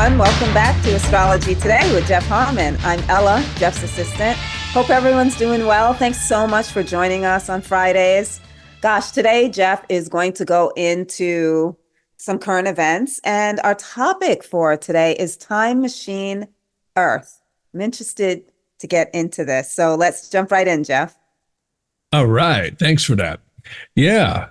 everyone. Welcome back to Astrology Today with Jeff Harman. I'm Ella, Jeff's assistant. Hope everyone's doing well. Thanks so much for joining us on Fridays. Gosh, today Jeff is going to go into some current events, and our topic for today is Time Machine Earth. I'm interested to get into this, so let's jump right in, Jeff. All right. Thanks for that. Yeah.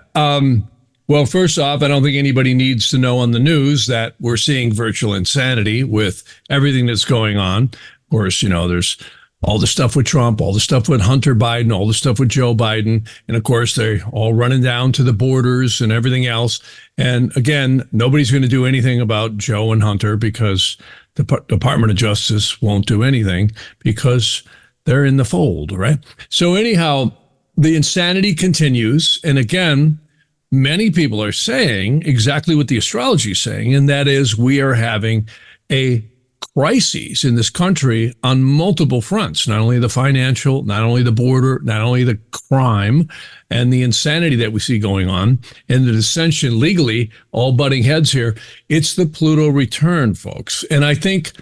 Well, first off, I don't think anybody needs to know on the news that we're seeing virtual insanity with everything that's going on. Of course, there's all the stuff with Trump, all the stuff with Hunter Biden, all the stuff with Joe Biden. And of course, they're all running down to the borders and everything else. And again, nobody's going to do anything about Joe and Hunter because the Department of Justice won't do anything because they're in the fold, right? So anyhow, the insanity continues. And again, many people are saying exactly what the astrology is saying, and that is we are having a crisis in this country on multiple fronts, not only the financial, not only the border, not only the crime and the insanity that we see going on, and the dissension legally, all butting heads here. It's the Pluto return, folks. And I think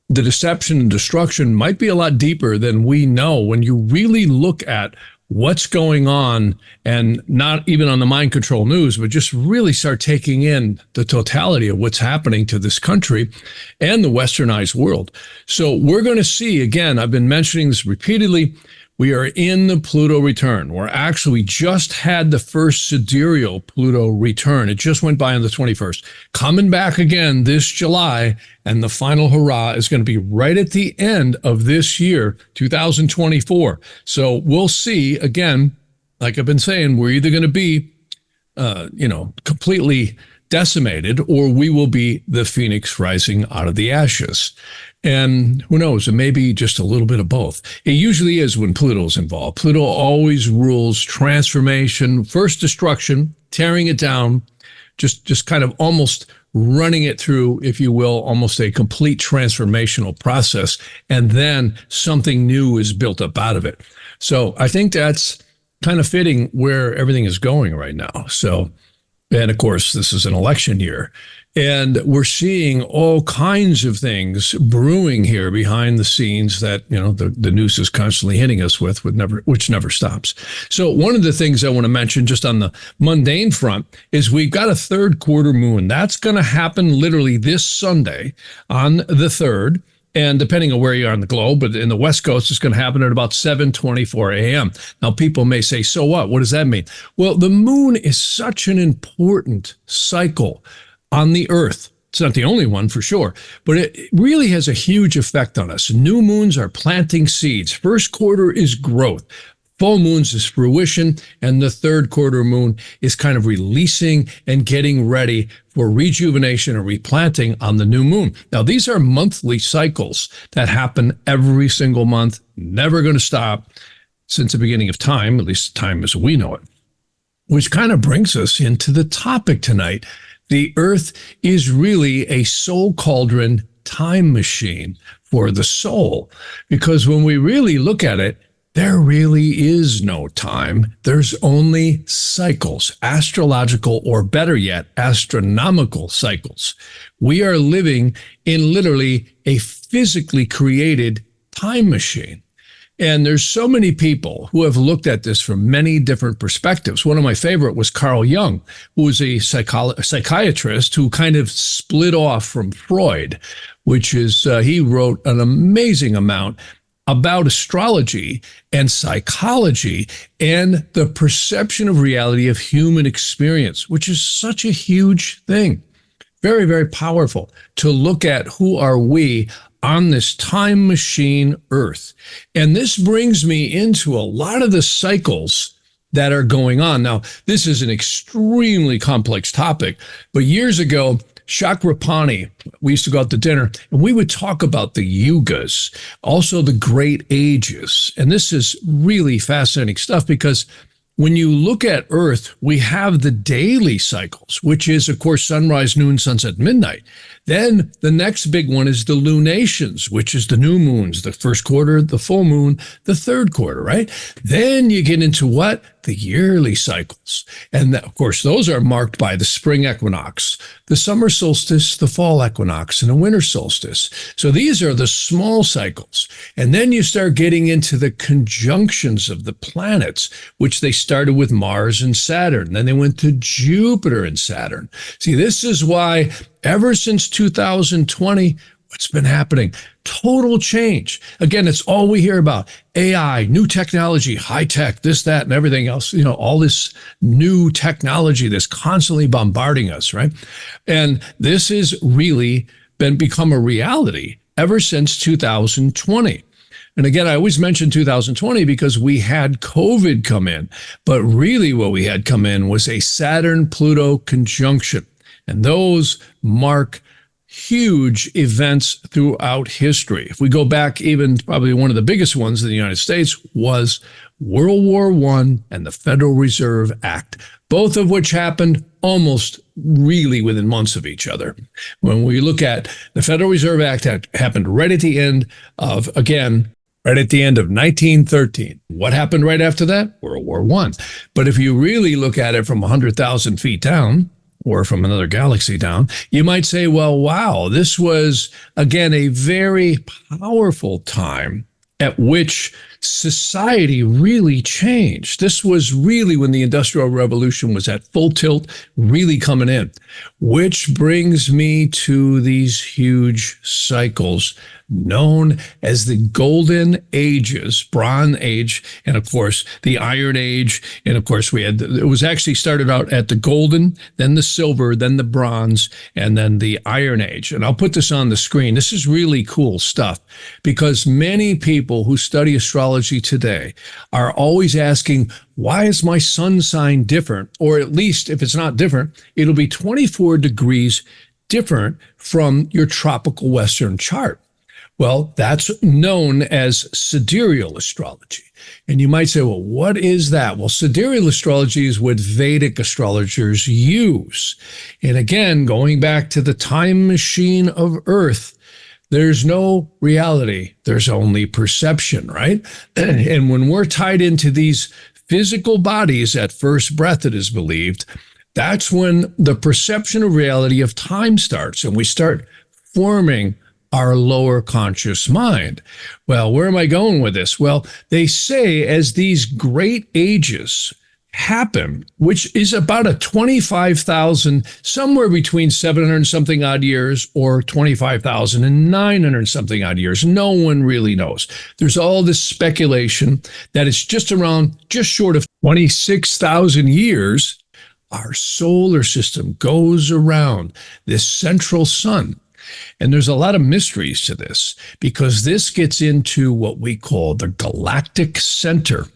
the deception and destruction might be a lot deeper than we know when you really look at what's going on, and not even on the mind control news, but just really start taking in the totality of what's happening to this country and the westernized world. So we're going to see, again, I've been mentioning this repeatedly, we are in the Pluto return. We just had the first sidereal Pluto return. It just went by on the 21st. Coming back again this July, and the final hurrah is going to be right at the end of this year, 2024. So we'll see, again, like I've been saying, we're either going to be, completely decimated, or we will be the phoenix rising out of the ashes. And who knows, it may be just a little bit of both. It usually is when Pluto's involved. Pluto always rules transformation, first destruction, tearing it down, just kind of almost running it through, if you will, almost a complete transformational process. And then something new is built up out of it. So I think that's kind of fitting where everything is going right now. So, and of course, this is an election year, and we're seeing all kinds of things brewing here behind the scenes that, the news is constantly hitting us with which never stops. So one of the things I want to mention just on the mundane front is we've got a third quarter moon. That's going to happen literally this Sunday on the 3rd. And depending on where you are on the globe, but in the West Coast, it's going to happen at about 7:24 a.m. Now, people may say, so what? What does that mean? Well, the moon is such an important cycle on the Earth. It's not the only one for sure, but it really has a huge effect on us. New moons are planting seeds. First quarter is growth. Full moons is fruition, and the third quarter moon is kind of releasing and getting ready for rejuvenation or replanting on the new moon. Now, these are monthly cycles that happen every single month, never going to stop since the beginning of time, at least time as we know it, which kind of brings us into the topic tonight. The Earth is really a soul cauldron time machine for the soul, because when we really look at it, there really is no time. There's only cycles, astrological, or better yet, astronomical cycles. We are living in literally a physically created time machine. And there's so many people who have looked at this from many different perspectives. One of my favorite was Carl Jung, who was a psychiatrist who kind of split off from Freud, which is, he wrote an amazing amount about astrology and psychology and the perception of reality of human experience, which is such a huge thing. Very, very powerful to look at who are we on this time machine Earth. And this brings me into a lot of the cycles that are going on. Now, this is an extremely complex topic, but years ago, Chakrapani, we used to go out to dinner, and we would talk about the yugas, also the great ages. And this is really fascinating stuff because when you look at Earth, we have the daily cycles, which is, of course, sunrise, noon, sunset, midnight. Then the next big one is the lunations, which is the new moons, the first quarter, the full moon, the third quarter, right? Then you get into what? the yearly cycles. And of course, those are marked by the spring equinox, the summer solstice, the fall equinox, and the winter solstice. So these are the small cycles. And then you start getting into the conjunctions of the planets, which they started with Mars and Saturn. Then they went to Jupiter and Saturn. See, this is why ever since 2020, what's been happening? Total change. Again, it's all we hear about. AI, new technology, high tech, this, that, and everything else. All this new technology that's constantly bombarding us, right? And this has really become a reality ever since 2020. And again, I always mention 2020 because we had COVID come in. But really what we had come in was a Saturn-Pluto conjunction. And those mark huge events throughout history. If we go back, even probably one of the biggest ones in the United States was World War I and the Federal Reserve Act, both of which happened almost really within months of each other. When we look at the Federal Reserve Act, happened right at the end of, right at the end of 1913. What happened right after that? World War I. But if you really look at it from 100,000 feet down, or from another galaxy down, you might say, well, wow, this was, again, a very powerful time at which society really changed. This was really when the Industrial Revolution was at full tilt, really coming in, which brings me to these huge cycles known as the Golden Ages, Bronze Age, and of course the Iron Age. And of course it was actually started out at the Golden, then the Silver, then the Bronze, and then the Iron Age. And I'll put this on the screen. This is really cool stuff because many people who study astrology today are always asking, why is my sun sign different? Or at least if it's not different, it'll be 24 degrees different from your tropical Western chart. Well, that's known as Siderial astrology. And you might say, well, what is that? Well, Siderial astrology is what Vedic astrologers use. And again, going back to the time machine of Earth, there's no reality. There's only perception, right? And when we're tied into these physical bodies at first breath, it is believed, that's when the perception of reality of time starts and we start forming our lower conscious mind. Well, where am I going with this? Well, they say as these great ages happen, which is about a 25,000, somewhere between 700 and something odd years or 25,000 and 900 something odd years. No one really knows. There's all this speculation that it's just short of 26,000 years. Our solar system goes around this central sun. And there's a lot of mysteries to this because this gets into what we call the galactic center,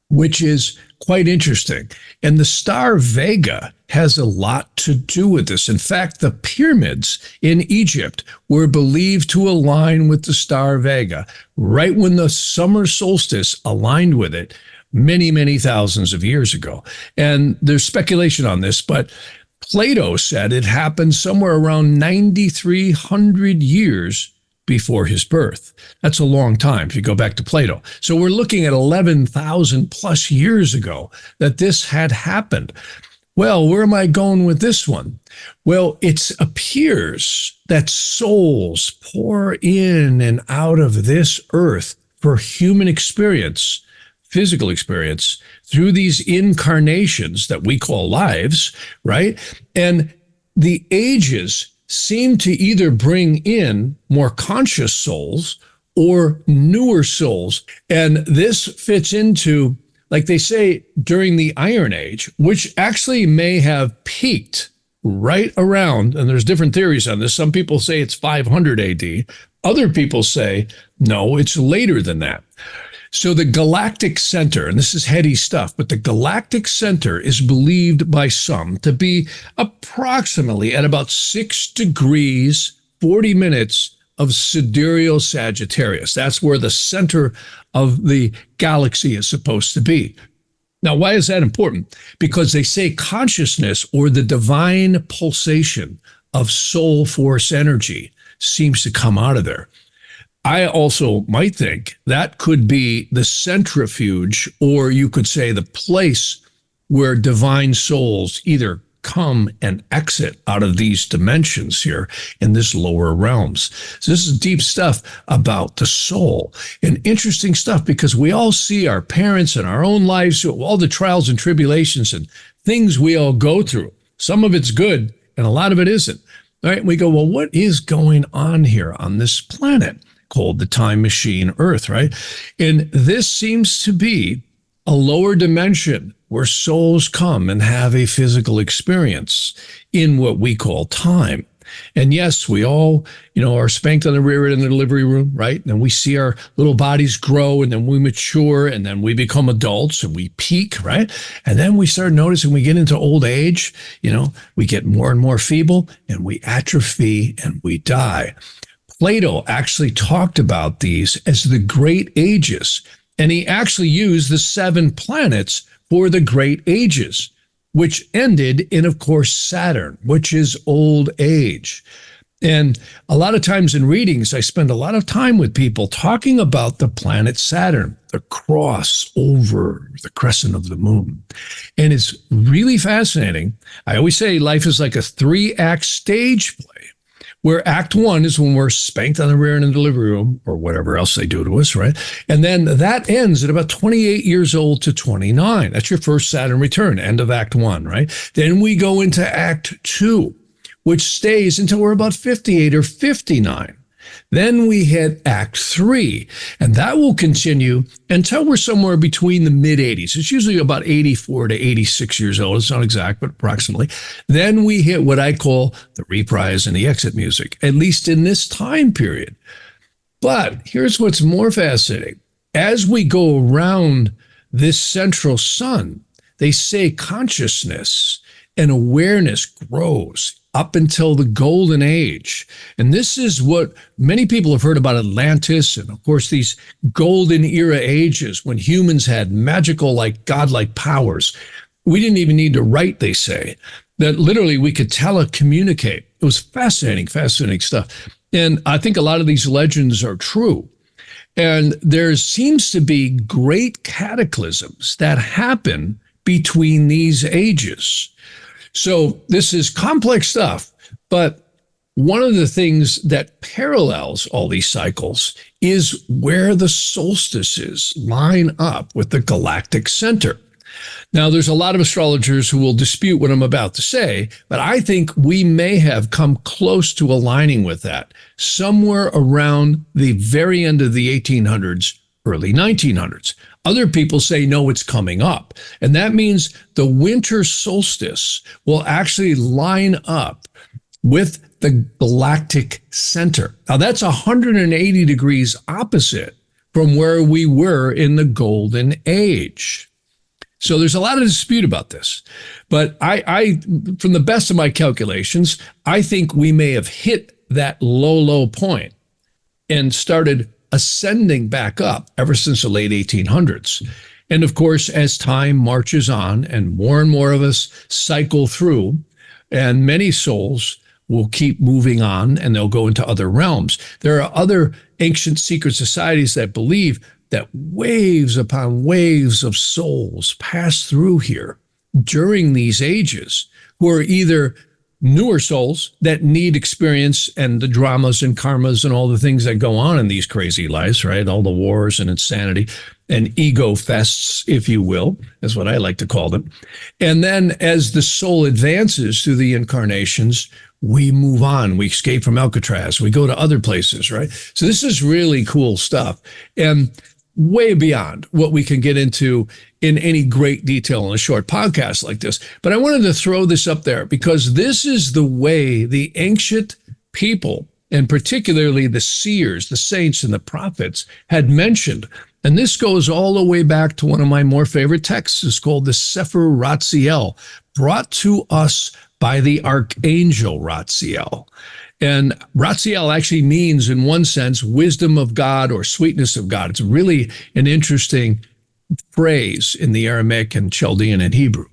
which is quite interesting. And the star Vega has a lot to do with this. In fact, the pyramids in Egypt were believed to align with the star Vega right when the summer solstice aligned with it many, many thousands of years ago. And there's speculation on this, but Plato said it happened somewhere around 9,300 years before his birth. That's a long time if you go back to Plato. So we're looking at 11,000 plus years ago that this had happened. Well, where am I going with this one? Well, it appears that souls pour in and out of this earth for human experience, physical experience, through these incarnations that we call lives, right? And the ages seem to either bring in more conscious souls or newer souls. And this fits into, like they say, during the Iron Age, which actually may have peaked right around, and there's different theories on this. Some people say it's 500 AD. Other people say, no, it's later than that. So the galactic center, and this is heady stuff, but the galactic center is believed by some to be approximately at about 6 degrees, 40 minutes of sidereal Sagittarius. That's where the center of the galaxy is supposed to be. Now, why is that important? Because they say consciousness or the divine pulsation of soul force energy seems to come out of there. I also might think that could be the centrifuge, or you could say the place where divine souls either come and exit out of these dimensions here in this lower realms. So this is deep stuff about the soul, and interesting stuff, because we all see our parents and our own lives, all the trials and tribulations and things we all go through. Some of it's good and a lot of it isn't. All right, we go, well, what is going on here on this planet called the time machine Earth, right? And this seems to be a lower dimension where souls come and have a physical experience in what we call time. And yes, we all, are spanked on the rear end in the delivery room, right? And we see our little bodies grow, and then we mature, and then we become adults and we peak, right? And then we start noticing we get into old age, we get more and more feeble, and we atrophy and we die. Plato actually talked about these as the great ages, and he actually used the 7 planets for the great ages, which ended in, of course, Saturn, which is old age. And a lot of times in readings, I spend a lot of time with people talking about the planet Saturn, the cross over the crescent of the moon. And it's really fascinating. I always say life is like a 3-act stage play, where act 1 is when we're spanked on the rear end in the delivery room, or whatever else they do to us, right? And then that ends at about 28 years old to 29. That's your first Saturn return, end of act 1, right? Then we go into act 2, which stays until we're about 58 or 59. Then we hit act 3, and that will continue until we're somewhere between the mid-80s. It's usually about 84 to 86 years old. It's not exact, but approximately. Then we hit what I call the reprise and the exit music, at least in this time period. But here's what's more fascinating. As we go around this central sun, they say consciousness and awareness grows up until the golden age. And this is what many people have heard about Atlantis, and of course these golden era ages when humans had magical, like godlike powers. We didn't even need to write, they say, that literally we could telecommunicate. It was fascinating stuff. And I think a lot of these legends are true. And there seems to be great cataclysms that happen between these ages. So this is complex stuff, but one of the things that parallels all these cycles is where the solstices line up with the galactic center. Now, there's a lot of astrologers who will dispute what I'm about to say, but I think we may have come close to aligning with that somewhere around the very end of the 1800s, early 1900s. Other people say, no, it's coming up. And that means the winter solstice will actually line up with the galactic center. Now, that's 180 degrees opposite from where we were in the golden age. So there's a lot of dispute about this. But I from the best of my calculations, I think we may have hit that low point and started ascending back up ever since the late 1800s. And of course, as time marches on and more of us cycle through, and many souls will keep moving on and they'll go into other realms. There are other ancient secret societies that believe that waves upon waves of souls pass through here during these ages, who are either newer souls that need experience and the dramas and karmas and all the things that go on in these crazy lives, right? All the wars and insanity and ego fests, if you will, is what I like to call them. And then as the soul advances through the incarnations, we move on. We escape from Alcatraz. We go to other places, right? So this is really cool stuff. And way beyond what we can get into in any great detail in a short podcast like this. But I wanted to throw this up there because this is the way the ancient people, and particularly the seers, the saints and the prophets, had mentioned. And this goes all the way back to one of my more favorite texts. It's called the Sefer Ratziel, brought to us by the Archangel Ratziel. And Ratziel actually means, in one sense, wisdom of God or sweetness of God. It's really an interesting phrase in the Aramaic and Chaldean and Hebrew.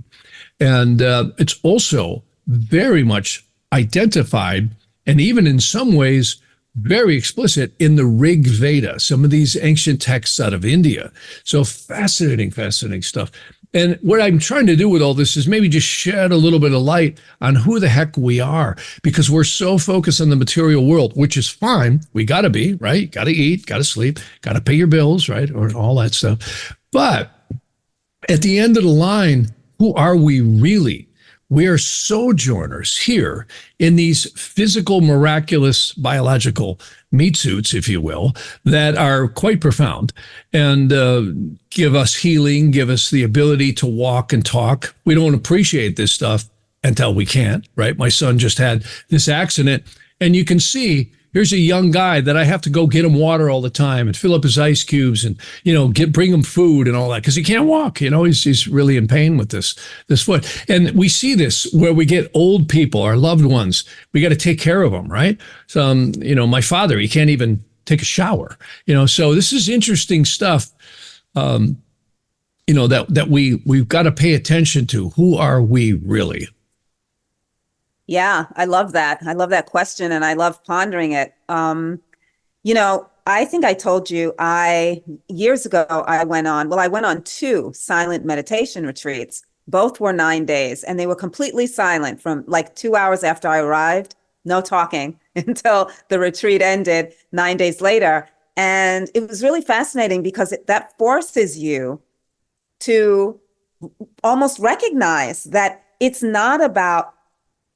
And it's also very much identified and even in some ways very explicit in the Rig Veda, some of these ancient texts out of India. So fascinating, fascinating stuff. And what I'm trying to do with all this is maybe just shed a little bit of light on who the heck we are, because we're so focused on the material world, which is fine. We got to be, right? Got to eat, got to sleep, got to pay your bills, right? Or all that stuff. But at the end of the line, who are we really? We are sojourners here in these physical, miraculous, biological meat suits, if you will, that are quite profound and give us healing, give us the ability to walk and talk. We don't appreciate this stuff until we can't, right? My son just had this accident, and you can see here's a young guy that I have to go get him water all the time and fill up his ice cubes and, bring him food and all that because he can't walk. He's really in pain with this foot. And we see this where we get old people, our loved ones. We got to take care of them, right? So, my father, he can't even take a shower. So this is interesting stuff. That we've got to pay attention to. Who are we really? Yeah, I love that. I love that question, and I love pondering it. I think I told you years ago, I went on 2 silent meditation retreats. Both were 9 days, and they were completely silent from like 2 hours after I arrived, no talking until the retreat ended 9 days later. And it was really fascinating because that forces you to almost recognize that it's not about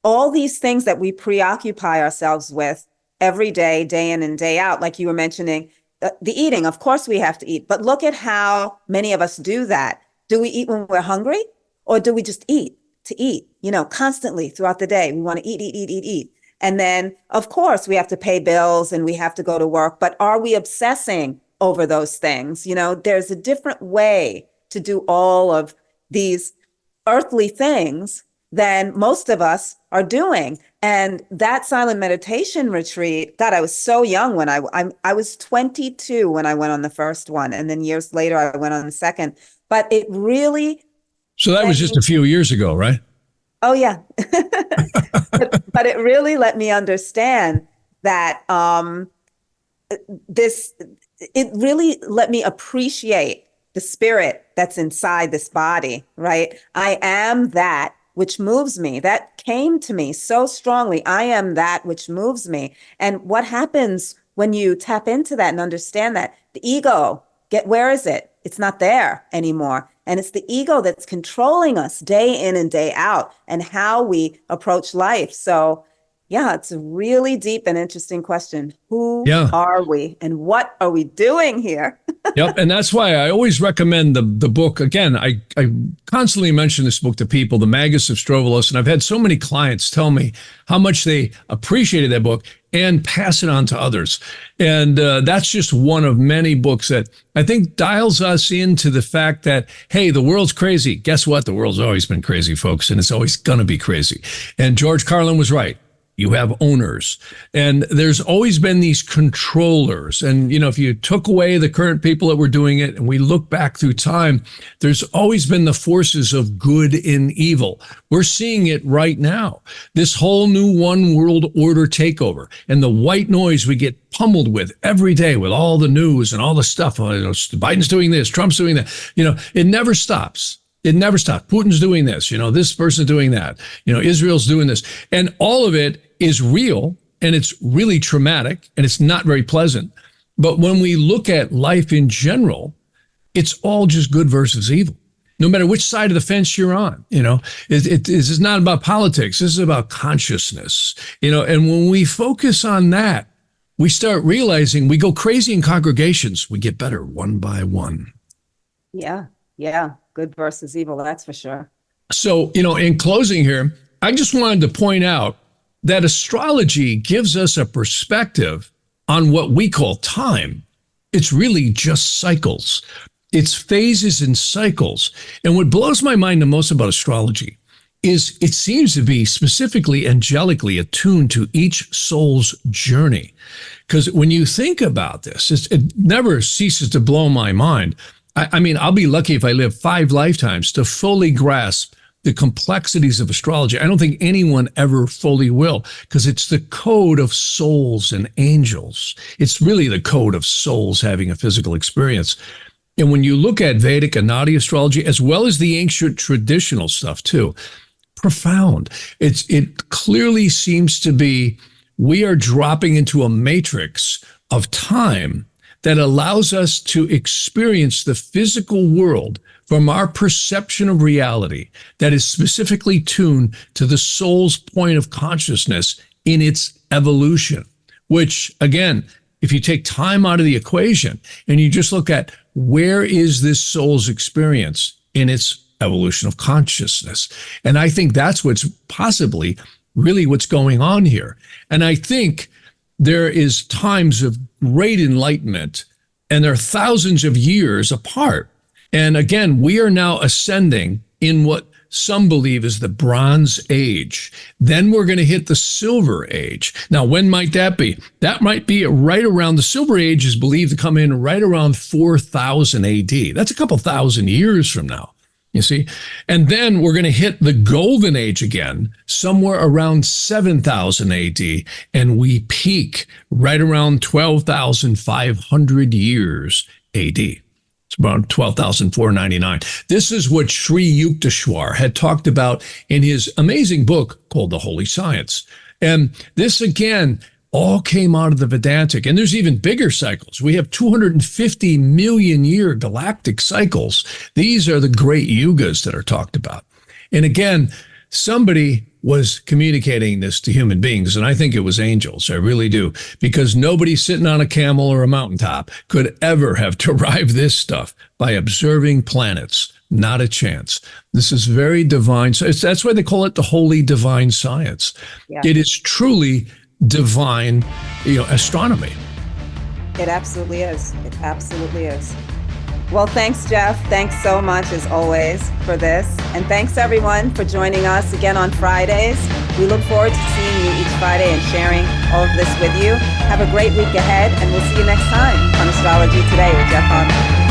all these things that we preoccupy ourselves with every day, day in and day out. Like you were mentioning, the eating, of course we have to eat, but look at how many of us do that. Do we eat when we're hungry, or do we just eat to eat, constantly throughout the day? We want to eat. And then, of course, we have to pay bills and we have to go to work, but are we obsessing over those things? There's a different way to do all of these earthly things than most of us are doing. And that silent meditation retreat, God, I was so young when I was 22 when I went on the first one. And then years later, I went on the second. But it really... So that was just a few years ago, right? Oh, yeah. but it really let me understand that it really let me appreciate the spirit that's inside this body, right? I am that which moves me. That came to me so strongly. I am that which moves me. And what happens when you tap into that and understand that? The ego, where is it? It's not there anymore. And it's the ego that's controlling us day in and day out and how we approach life. So yeah, it's a really deep and interesting question. Who are we and what are we doing here? Yep. And that's why I always recommend the book. Again, I constantly mention this book to people, The Magus of Strovolos. And I've had so many clients tell me how much they appreciated that book and pass it on to others. And that's just one of many books that I think dials us into the fact that, hey, the world's crazy. Guess what? The world's always been crazy, folks, and it's always going to be crazy. And George Carlin was right. You have owners, and there's always been these controllers. And, if you took away the current people that were doing it and we look back through time, there's always been the forces of good and evil. We're seeing it right now. This whole new one world order takeover and the white noise we get pummeled with every day with all the news and all the stuff. Biden's doing this, Trump's doing that. It never stops. It never stops. Putin's doing this, this person's doing that, Israel's doing this. And all of it is real, and it's really traumatic, and it's not very pleasant. But when we look at life in general, it's all just good versus evil, no matter which side of the fence you're on. This is not about politics. This is about consciousness, and when we focus on that, we start realizing we go crazy in congregations. We get better one by one. Yeah. Good versus evil, that's for sure. So, in closing here, I just wanted to point out that astrology gives us a perspective on what we call time. It's really just cycles. It's phases and cycles. And what blows my mind the most about astrology is it seems to be specifically angelically attuned to each soul's journey. Because when you think about this, it never ceases to blow my mind. I mean, I'll be lucky if I live 5 lifetimes to fully grasp the complexities of astrology. I don't think anyone ever fully will, because it's the code of souls and angels. It's really the code of souls having a physical experience. And when you look at Vedic and Nadi astrology, as well as the ancient traditional stuff too, profound. It clearly seems to be we are dropping into a matrix of time that allows us to experience the physical world from our perception of reality that is specifically tuned to the soul's point of consciousness in its evolution, which, again, if you take time out of the equation and you just look at where is this soul's experience in its evolution of consciousness. And I think that's what's possibly really what's going on here. And I think there is times of great enlightenment, and they're thousands of years apart. And again, we are now ascending in what some believe is the Bronze Age. Then we're going to hit the Silver Age. Now, when might that be? That might be right around, the Silver Age is believed to come in right around 4000 AD. That's a couple thousand years from now. You see? And then we're going to hit the Golden Age again, somewhere around 7000 AD, and we peak right around 12,500 years AD. It's about 12,499. This is what Sri Yukteswar had talked about in his amazing book called The Holy Science. And this, again, all came out of the Vedantic. And there's even bigger cycles. We have 250 million year galactic cycles. These are the great yugas that are talked about. And again, somebody was communicating this to human beings, and I think it was angels. I really do, because nobody sitting on a camel or a mountaintop could ever have derived this stuff by observing planets. Not a chance. This is very divine. So that's why they call it the holy divine science. Yeah. It is truly divine, astronomy. It absolutely is. It absolutely is. Well, thanks, Jeff. Thanks so much, as always, for this. And thanks, everyone, for joining us again on Fridays. We look forward to seeing you each Friday and sharing all of this with you. Have a great week ahead, and we'll see you next time on Astrology Today with Jeff Harman.